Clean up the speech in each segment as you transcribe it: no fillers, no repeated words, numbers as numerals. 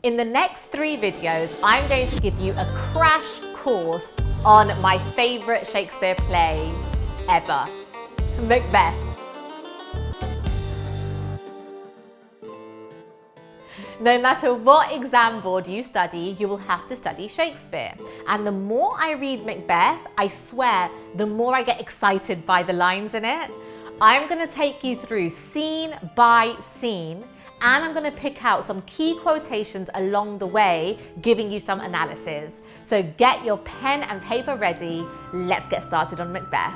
In the next 3 videos, I'm going to give you a crash course on my favourite Shakespeare play ever, Macbeth. No matter what exam board you study, you will have to study Shakespeare. And the more I read Macbeth, I swear, the more I get excited by the lines in it. I'm going to take you through scene by scene, and I'm going to pick out some key quotations along the way, giving you some analysis. So get your pen and paper ready. Let's get started on Macbeth.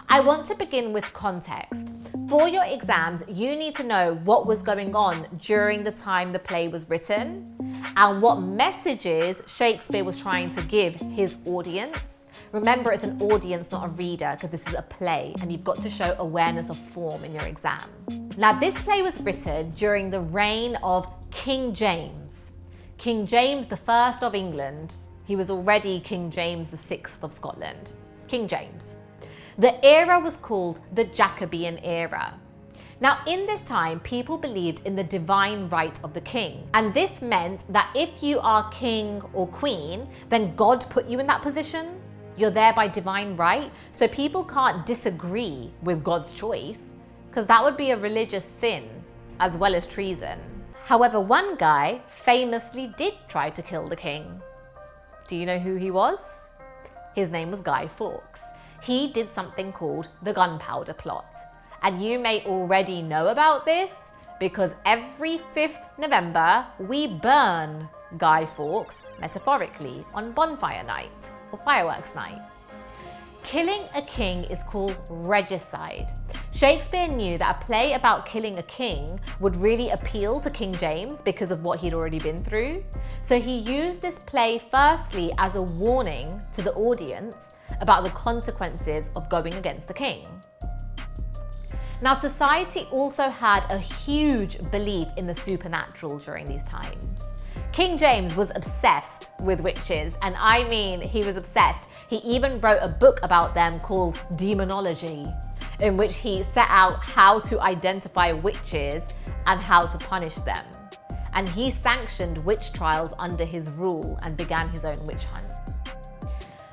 I want to begin with context. For your exams, you need to know what was going on during the time the play was written and what messages Shakespeare was trying to give his audience. Remember, it's an audience, not a reader, because this is a play and you've got to show awareness of form in your exam. Now, this play was written during the reign of King James. King James I of England. He was already King James VI of Scotland. King James. The era was called the Jacobean era. Now, in this time, people believed in the divine right of the king. And this meant that if you are king or queen, then God put you in that position. You're there by divine right. So people can't disagree with God's choice, because that would be a religious sin as well as treason. However, one guy famously did try to kill the king. Do you know who he was? His name was Guy Fawkes. He did something called the Gunpowder Plot. And you may already know about this because every 5th November, we burn Guy Fawkes, metaphorically, on bonfire night or fireworks night. Killing a king is called regicide. Shakespeare knew that a play about killing a king would really appeal to King James because of what he'd already been through. So he used this play firstly as a warning to the audience about the consequences of going against the king. Now, society also had a huge belief in the supernatural during these times. King James was obsessed with witches, and I mean, he was obsessed. He even wrote a book about them called Demonology, in which he set out how to identify witches and how to punish them. And he sanctioned witch trials under his rule and began his own witch hunt.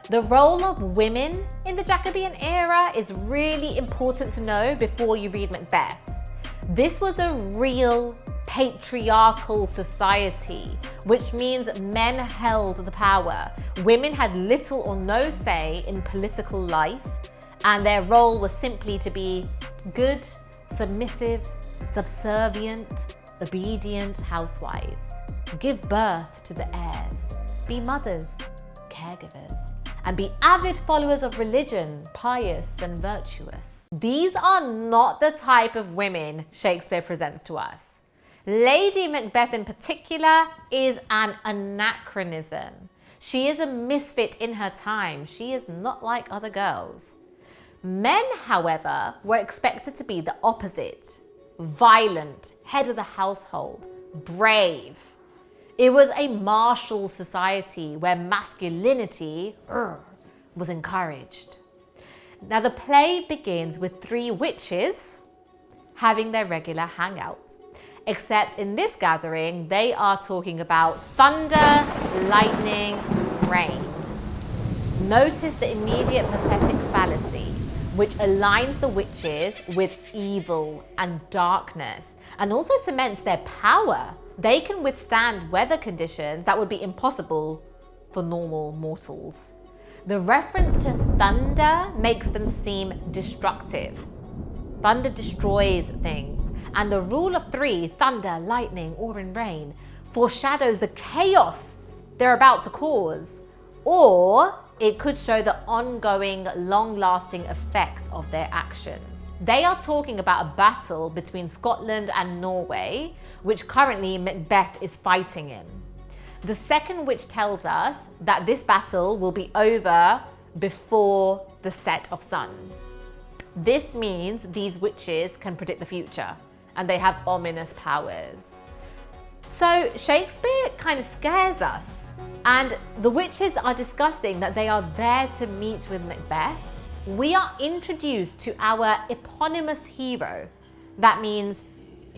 The role of women in the Jacobean era is really important to know before you read Macbeth. This was a real patriarchal society, which means men held the power. Women had little or no say in political life, and their role was simply to be good, submissive, subservient, obedient housewives, give birth to the heirs, be mothers, caregivers, and be avid followers of religion, pious and virtuous. These are not the type of women Shakespeare presents to us. Lady Macbeth in particular is an anachronism. She is a misfit in her time. She is not like other girls. Men, however, were expected to be the opposite. Violent, head of the household, brave. It was a martial society where masculinity was encouraged. Now, the play begins with 3 witches having their regular hangout. Except in this gathering, they are talking about thunder, lightning, rain. Notice the immediate pathetic fallacy, which aligns the witches with evil and darkness, and also cements their power. They can withstand weather conditions that would be impossible for normal mortals. The reference to thunder makes them seem destructive. Thunder destroys things, and the rule of 3, thunder, lightning, or in rain, foreshadows the chaos they're about to cause. Or it could show the ongoing, long-lasting effect of their actions. They are talking about a battle between Scotland and Norway, which currently Macbeth is fighting in. The second witch tells us that this battle will be over before the set of sun. This means these witches can predict the future, and they have ominous powers. So Shakespeare kind of scares us. And the witches are discussing that they are there to meet with Macbeth. We are introduced to our eponymous hero. That means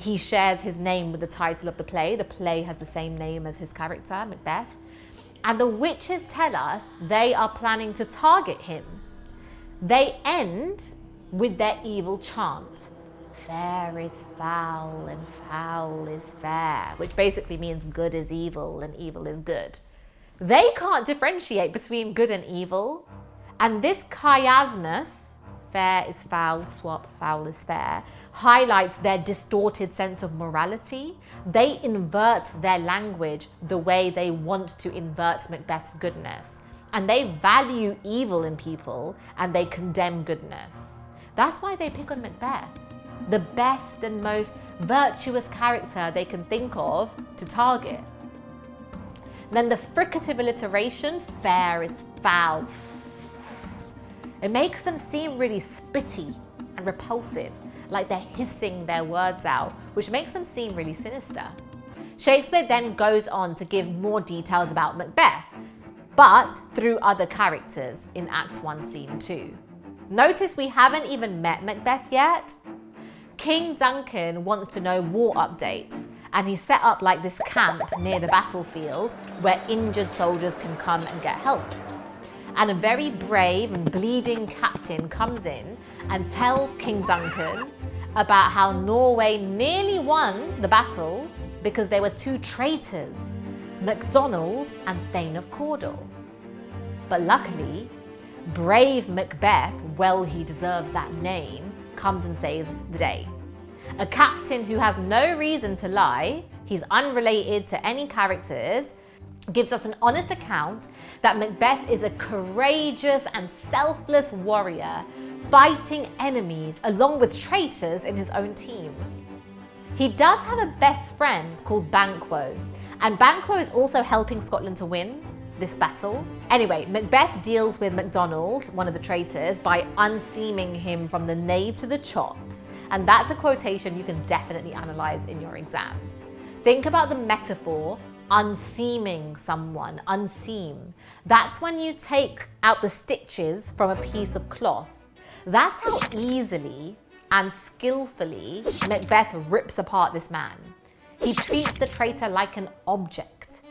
He shares his name with the title of the play. The play has the same name as his character, Macbeth. And the witches tell us they are planning to target him. They end with their evil chant. Fair is foul and foul is fair, which basically means good is evil and evil is good. They can't differentiate between good and evil. And this chiasmus, fair is foul, swap, foul is fair, highlights their distorted sense of morality. They invert their language the way they want to invert Macbeth's goodness. And they value evil in people and they condemn goodness. That's why they pick on Macbeth, the best and most virtuous character they can think of to target. Then the fricative alliteration, fair is foul. It makes them seem really spitty and repulsive, like they're hissing their words out, which makes them seem really sinister. Shakespeare then goes on to give more details about Macbeth, but through other characters in Act 1, Scene 2. Notice we haven't even met Macbeth yet. King Duncan wants to know war updates, and he set up like this camp near the battlefield where injured soldiers can come and get help. And a very brave and bleeding captain comes in and tells King Duncan about how Norway nearly won the battle because there were two traitors, MacDonald and Thane of Cawdor. But luckily, brave Macbeth, well he deserves that name, comes and saves the day. A captain who has no reason to lie, he's unrelated to any characters, gives us an honest account that Macbeth is a courageous and selfless warrior fighting enemies along with traitors in his own team. He does have a best friend called Banquo, and Banquo is also helping Scotland to win this battle. Anyway, Macbeth deals with MacDonald, one of the traitors, by unseaming him from the nave to the chops, and that's a quotation you can definitely analyze in your exams. Think about the metaphor unseaming someone, unseam. That's when you take out the stitches from a piece of cloth. That's how easily and skillfully Macbeth rips apart this man. He treats the traitor like an object.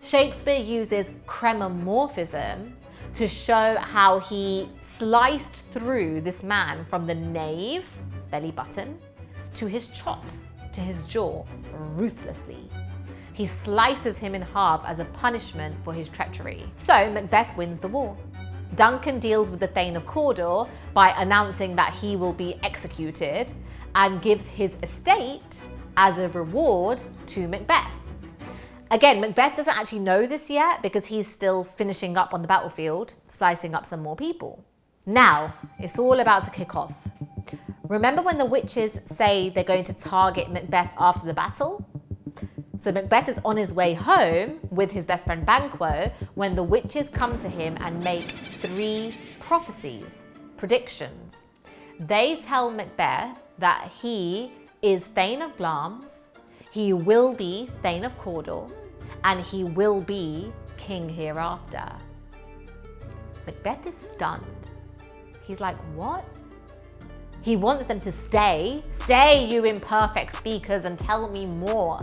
Shakespeare uses cremomorphism to show how he sliced through this man from the nave, belly button, to his chops, to his jaw, ruthlessly. He slices him in half as a punishment for his treachery. So Macbeth wins the war. Duncan deals with the Thane of Cawdor by announcing that he will be executed and gives his estate as a reward to Macbeth. Again, Macbeth doesn't actually know this yet because he's still finishing up on the battlefield, slicing up some more people. Now, it's all about to kick off. Remember when the witches say they're going to target Macbeth after the battle? So Macbeth is on his way home with his best friend Banquo when the witches come to him and make 3 prophecies, predictions. They tell Macbeth that he is Thane of Glamis, he will be Thane of Cawdor, and he will be king hereafter. Macbeth is stunned. He's like, what? He wants them to stay, you imperfect speakers, and tell me more.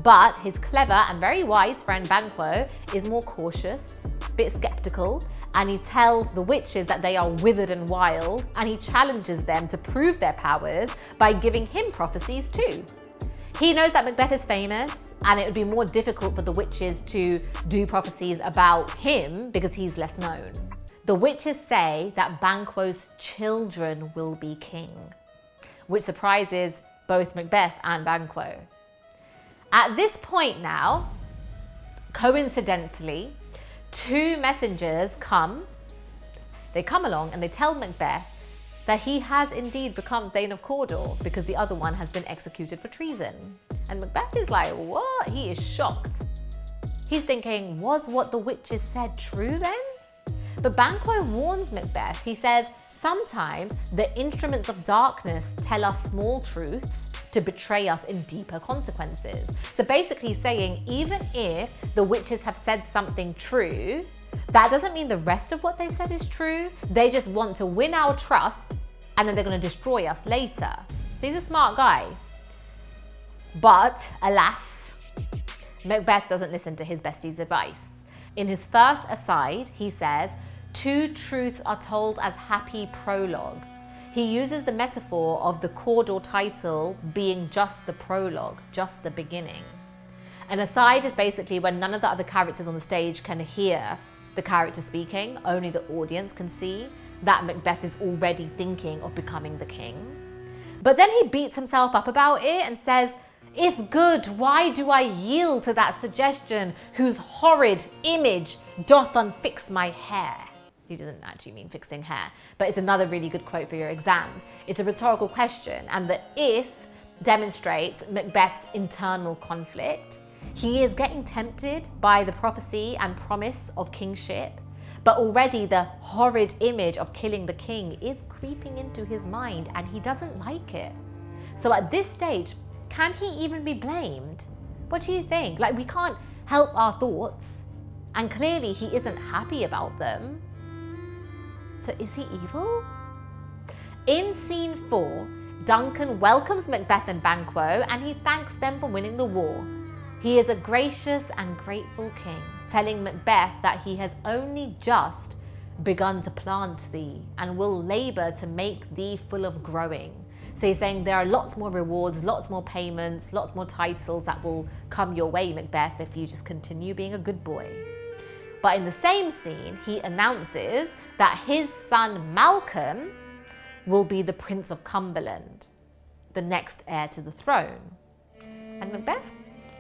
But his clever and very wise friend Banquo is more cautious, a bit skeptical, and he tells the witches that they are withered and wild, and he challenges them to prove their powers by giving him prophecies too. He knows that Macbeth is famous, and it would be more difficult for the witches to do prophecies about him because he's less known. The witches say that Banquo's children will be king, which surprises both Macbeth and Banquo. At this point now, coincidentally, 2 messengers come. They come along and they tell Macbeth that he has indeed become Thane of Cawdor because the other one has been executed for treason. And Macbeth is like, what? He is shocked. He's thinking, was what the witches said true then? But Banquo warns Macbeth. He says, sometimes the instruments of darkness tell us small truths to betray us in deeper consequences. So basically saying, even if the witches have said something true, that doesn't mean the rest of what they've said is true. They just want to win our trust and then they're going to destroy us later. So he's a smart guy. But alas, Macbeth doesn't listen to his bestie's advice. In his first aside, he says, "Two truths are told as happy prologue." He uses the metaphor of the chord or title being just the prologue, just the beginning. An aside is basically when none of the other characters on the stage can hear the character speaking, only the audience can see that Macbeth is already thinking of becoming the king. But then he beats himself up about it and says, "If good, why do I yield to that suggestion whose horrid image doth unfix my hair?" He doesn't actually mean fixing hair, but it's another really good quote for your exams. It's a rhetorical question, and the if demonstrates Macbeth's internal conflict. He is getting tempted by the prophecy and promise of kingship, but already the horrid image of killing the king is creeping into his mind and he doesn't like it. So at this stage, can he even be blamed? What do you think? Like, we can't help our thoughts, and clearly he isn't happy about them. So is he evil? In scene 4, Duncan welcomes Macbeth and Banquo and he thanks them for winning the war. He is a gracious and grateful king, telling Macbeth that he has only just begun to plant thee and will labour to make thee full of growing. So he's saying there are lots more rewards, lots more payments, lots more titles that will come your way, Macbeth, if you just continue being a good boy. But in the same scene, he announces that his son Malcolm will be the Prince of Cumberland, the next heir to the throne. And Macbeth's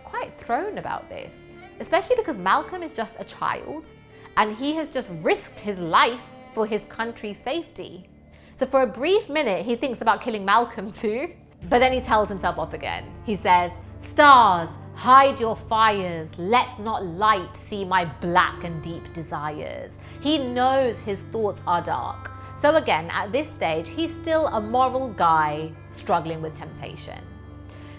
quite thrown about this, especially because Malcolm is just a child and he has just risked his life for his country's safety. So for a brief minute, he thinks about killing Malcolm too, but then he tells himself off again. He says, "Stars, hide your fires, let not light see my black and deep desires." He knows his thoughts are dark. So again, at this stage, he's still a moral guy struggling with temptation.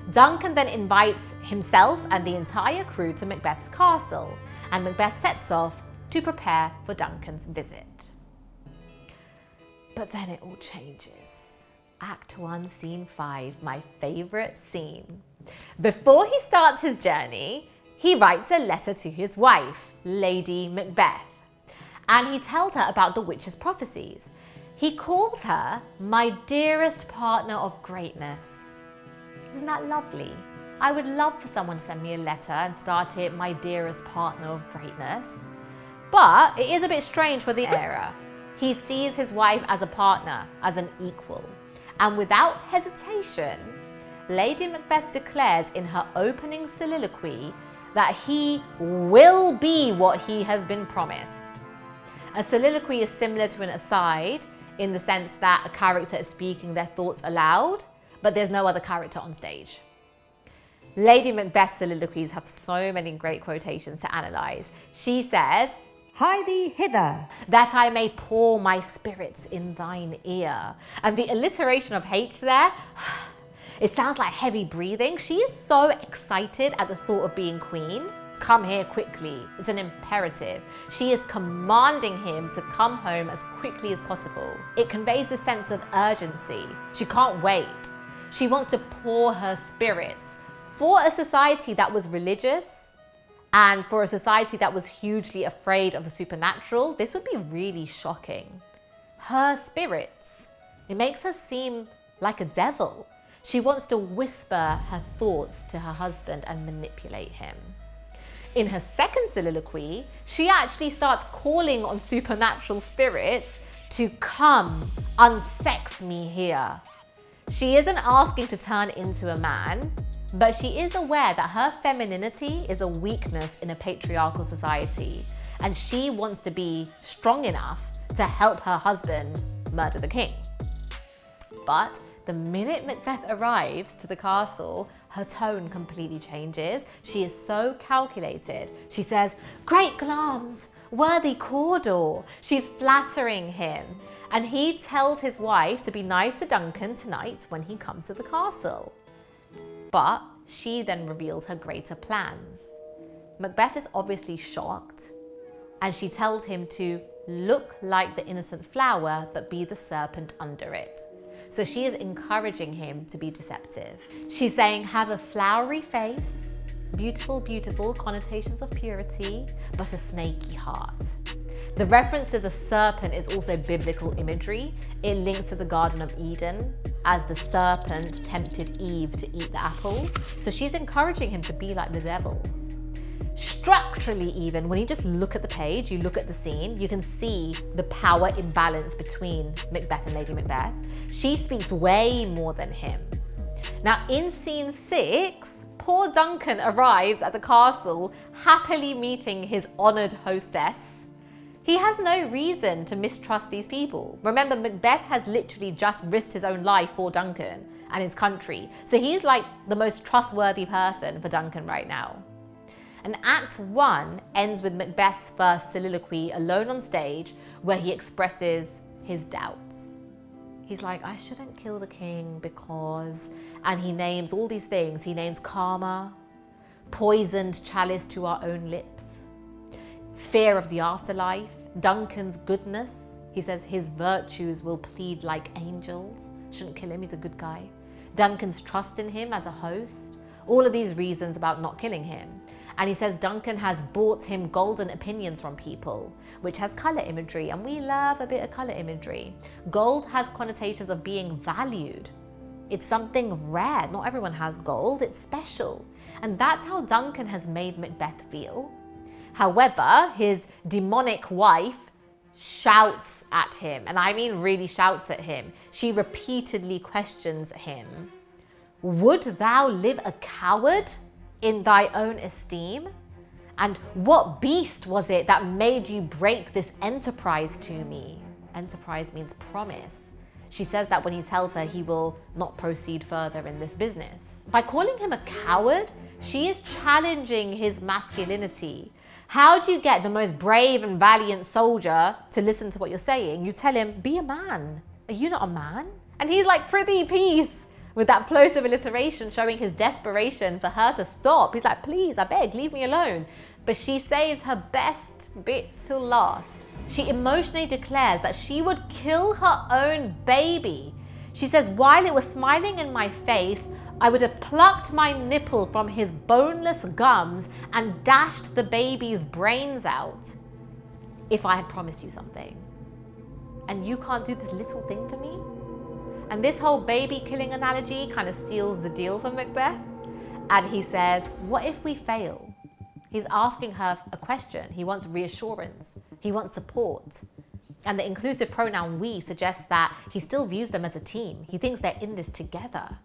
Duncan then invites himself and the entire crew to Macbeth's castle, and Macbeth sets off to prepare for Duncan's visit. But then it all changes. Act 1, Scene 5, my favourite scene. Before he starts his journey, he writes a letter to his wife, Lady Macbeth, and he tells her about the witch's prophecies. He calls her my dearest partner of greatness. Isn't that lovely? I would love for someone to send me a letter and start it, "My dearest partner of greatness." But it is a bit strange for the era. He sees his wife as a partner, as an equal. And without hesitation, Lady Macbeth declares in her opening soliloquy that he will be what he has been promised. A soliloquy is similar to an aside in the sense that a character is speaking their thoughts aloud, but there's no other character on stage. Lady Macbeth's soliloquies have so many great quotations to analyse. She says, "Hie thee hither, that I may pour my spirits in thine ear." And the alliteration of H there, it sounds like heavy breathing. She is so excited at the thought of being queen. Come here quickly. It's an imperative. She is commanding him to come home as quickly as possible. It conveys the sense of urgency. She can't wait. She wants to pour her spirits for a society that was religious and for a society that was hugely afraid of the supernatural. This would be really shocking. Her spirits. It makes her seem like a devil. She wants to whisper her thoughts to her husband and manipulate him. In her second soliloquy, she actually starts calling on supernatural spirits to come, unsex me here. She isn't asking to turn into a man, but she is aware that her femininity is a weakness in a patriarchal society, and she wants to be strong enough to help her husband murder the king. But the minute Macbeth arrives to the castle, her tone completely changes. She is so calculated. She says, "Great Glamis, worthy Cawdor." She's flattering him. And he tells his wife to be nice to Duncan tonight when he comes to the castle. But she then reveals her greater plans. Macbeth is obviously shocked, and she tells him to look like the innocent flower, but be the serpent under it. So she is encouraging him to be deceptive. She's saying, have a flowery face, beautiful, beautiful, connotations of purity, but a snaky heart. The reference to the serpent is also biblical imagery. It links to the Garden of Eden as the serpent tempted Eve to eat the apple. So she's encouraging him to be like the devil. Structurally even, when you just look at the page, you look at the scene, you can see the power imbalance between Macbeth and Lady Macbeth. She speaks way more than him. Now in scene 6, poor Duncan arrives at the castle, happily meeting his honoured hostess. He has no reason to mistrust these people. Remember, Macbeth has literally just risked his own life for Duncan and his country. So he's like the most trustworthy person for Duncan right now. And Act 1 ends with Macbeth's first soliloquy alone on stage, where he expresses his doubts. He's like, I shouldn't kill the king because, and he names all these things. He names karma, poisoned chalice to our own lips, fear of the afterlife, Duncan's goodness. He says his virtues will plead like angels. Shouldn't kill him, he's a good guy. Duncan's trust in him as a host. All of these reasons about not killing him. And he says Duncan has bought him golden opinions from people, which has colour imagery, and we love a bit of colour imagery. Gold has connotations of being valued. It's something rare. Not everyone has gold, it's special. And that's how Duncan has made Macbeth feel. However, his demonic wife shouts at him, and I mean really shouts at him. She repeatedly questions him. Would thou live a coward in thy own esteem? And what beast was it that made you break this enterprise to me? Enterprise means promise. She says that when he tells her he will not proceed further in this business. By calling him a coward, she is challenging his masculinity. How do you get the most brave and valiant soldier to listen to what you're saying? You tell him, be a man. Are you not a man? And he's like, prithee, peace, with that plosive alliteration showing his desperation for her to stop. He's like, please, I beg, leave me alone. But she saves her best bit till last. She emotionally declares that she would kill her own baby. She says, while it was smiling in my face, I would have plucked my nipple from his boneless gums and dashed the baby's brains out if I had promised you something. And you can't do this little thing for me? And this whole baby killing analogy kind of seals the deal for Macbeth. And he says, what if we fail? He's asking her a question. He wants reassurance. He wants support. And the inclusive pronoun we suggests that he still views them as a team. He thinks they're in this together.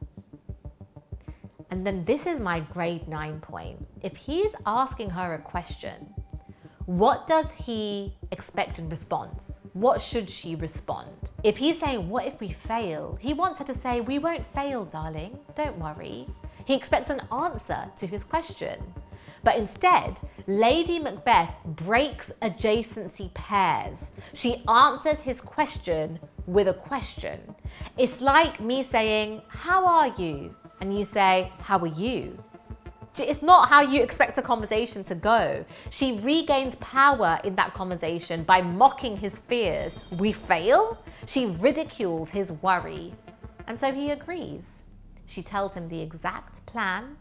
And then this is my grade 9 point. If he's asking her a question, what does he expect in response? What should she respond? If he's saying, what if we fail? He wants her to say, we won't fail, darling. Don't worry. He expects an answer to his question. But instead, Lady Macbeth breaks adjacency pairs. She answers his question with a question. It's like me saying, how are you? And you say, how are you? It's not how you expect a conversation to go. She regains power in that conversation by mocking his fears. We fail? She ridicules his worry. And so he agrees. She tells him the exact plan.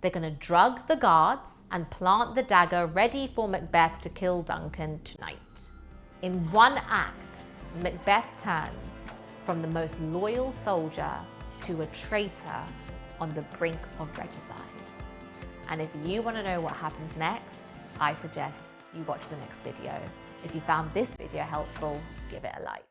They're going to drug the guards and plant the dagger ready for Macbeth to kill Duncan tonight. In one act, Macbeth turns from the most loyal soldier to a traitor on the brink of regicide. And if you want to know what happens next, I suggest you watch the next video. If you found this video helpful, give it a like.